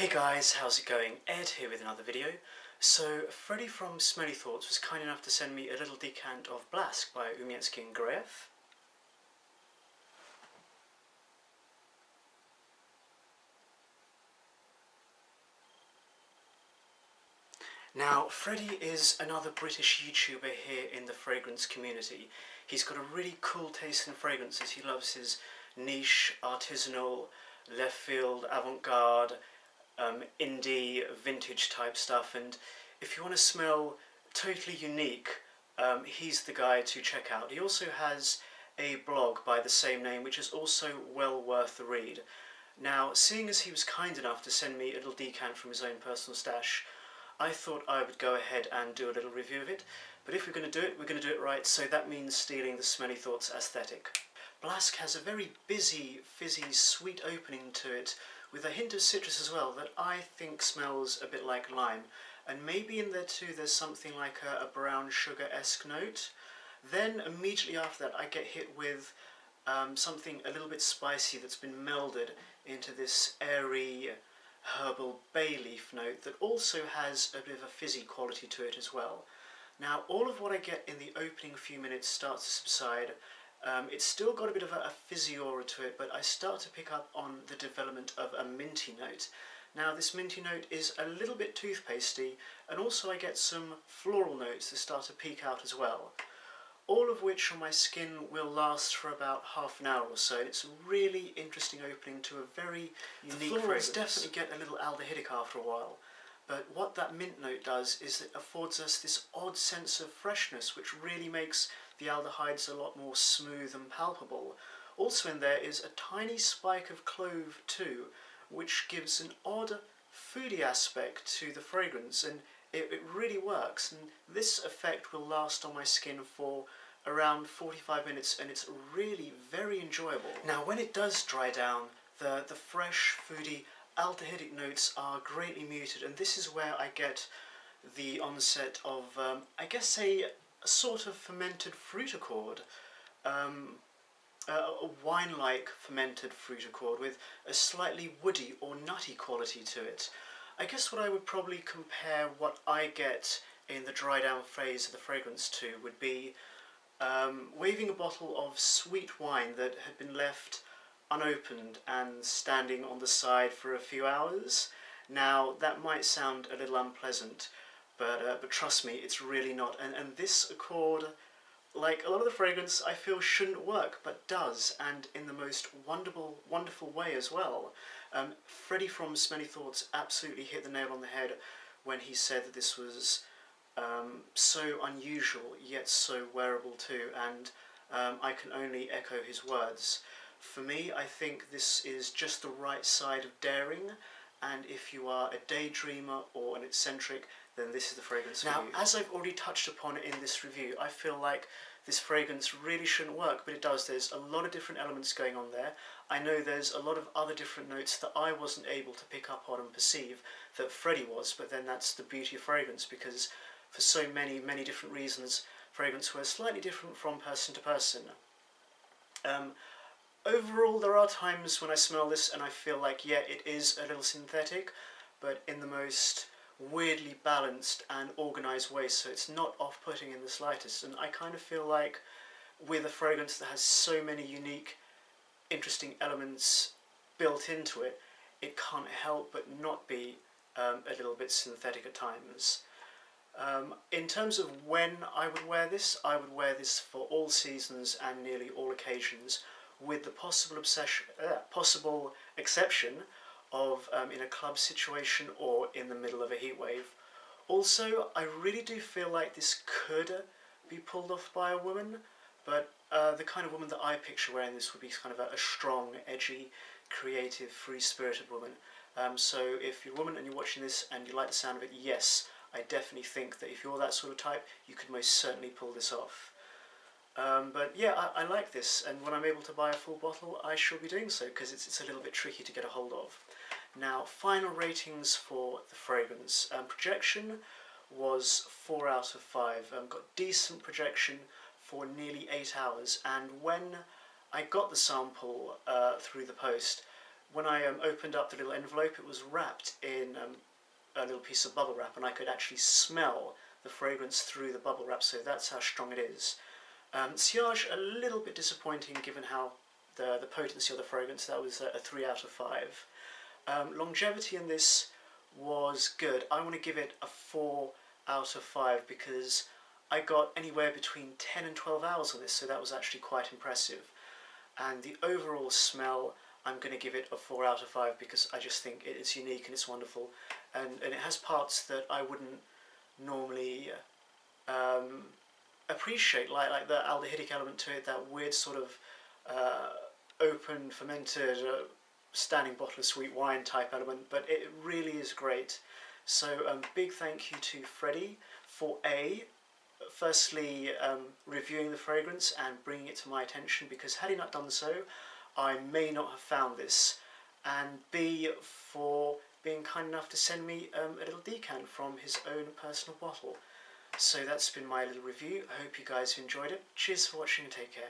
Hey guys, how's it going? Ed here with another video. So Freddie from Smelly Thoughts was kind enough to send me a little decant of Blask by humiecki and graef. Now, Freddie is another British YouTuber here in the fragrance community. He's got a really cool taste in fragrances. He loves his niche, artisanal, left field, avant-garde, indie, vintage type stuff, and if you want to smell totally unique, he's the guy to check out. He also has a blog by the same name, which is also well worth the read. Now, seeing as he was kind enough to send me a little decant from his own personal stash, I thought I would go ahead and do a little review of it, but if we're going to do it, we're going to do it right, so that means stealing the Smelly Thoughts aesthetic. Blask has a very busy, fizzy, sweet opening to it, with a hint of citrus as well, that I think smells a bit like lime. And maybe in there too there's something like a brown sugar-esque note. Then immediately after that I get hit with something a little bit spicy that's been melded into this airy herbal bay leaf note that also has a bit of a fizzy quality to it as well. Now all of what I get in the opening few minutes starts to subside. It's still got a bit of a fizzy aura to it, but I start to pick up on the development of a minty note. Now this minty note is a little bit toothpastey, and also I get some floral notes that start to peek out as well. All of which on my skin will last for about half an hour or so. It's a really interesting opening to a very unique fragrance. The florals definitely get a little aldehydic after a while, but what that mint note does is it affords us this odd sense of freshness, which really makes the aldehydes a lot more smooth and palpable. Also in there is a tiny spike of clove too, which gives an odd foodie aspect to the fragrance, and it really works. And this effect will last on my skin for around 45 minutes, and it's really very enjoyable. Now when it does dry down, the fresh, foodie, aldehydic notes are greatly muted, and this is where I get the onset of, I guess, a sort of fermented fruit accord, a wine-like fermented fruit accord with a slightly woody or nutty quality to it. I guess what I would probably compare what I get in the dry down phase of the fragrance to would be waving a bottle of sweet wine that had been left unopened and standing on the side for a few hours. Now that might sound a little unpleasant, but trust me, it's really not. And this accord, like a lot of the fragrance, I feel shouldn't work, but does, and in the most wonderful way as well. Freddie from Smelly Thoughts absolutely hit the nail on the head when he said that this was so unusual, yet so wearable too, and I can only echo his words. For me, I think this is just the right side of daring, and if you are a daydreamer or an eccentric, then this is the fragrance for you. Now, as I've already touched upon in this review, I feel like this fragrance really shouldn't work, but it does. There's a lot of different elements going on there. I know there's a lot of other different notes that I wasn't able to pick up on and perceive that Freddie was, but then that's the beauty of fragrance, because for so many different reasons, fragrance wears slightly different from person to person. Overall, there are times when I smell this and I feel like, yeah, it is a little synthetic, but in the most weirdly balanced and organised way, so it's not off-putting in the slightest. And I kind of feel like with a fragrance that has so many unique, interesting elements built into it, it can't help but not be a little bit synthetic at times. In terms of when I would wear this for all seasons and nearly all occasions, with the possible exception of in a club situation or in the middle of a heat wave. Also, I really do feel like this could be pulled off by a woman, but the kind of woman that I picture wearing this would be kind of a strong, edgy, creative, free-spirited woman. So if you're a woman and you're watching this and you like the sound of it, yes, I definitely think that if you're that sort of type, you could most certainly pull this off. But yeah, I like this, and when I'm able to buy a full bottle, I shall be doing so, because it's a little bit tricky to get a hold of. Now, final ratings for the fragrance. Projection was 4 out of 5. Got decent projection for nearly 8 hours, and when I got the sample through the post, when I opened up the little envelope, it was wrapped in a little piece of bubble wrap, and I could actually smell the fragrance through the bubble wrap, so that's how strong it is. Sillage, a little bit disappointing given how the potency of the fragrance. That was a 3 out of 5. Longevity in this was good. I want to give it a 4 out of 5 because I got anywhere between 10 and 12 hours on this, so that was actually quite impressive. And the overall smell, I'm going to give it a 4 out of 5 because I just think it's unique and it's wonderful, and it has parts that I wouldn't normally appreciate, like the aldehydic element to it, that weird sort of open fermented standing bottle of sweet wine type element, but it really is great. So big thank you to Freddie for firstly reviewing the fragrance and bringing it to my attention, because had he not done so I may not have found this, and B, for being kind enough to send me a little decant from his own personal bottle. So that's been my little review. I hope you guys have enjoyed it. Cheers for watching and take care.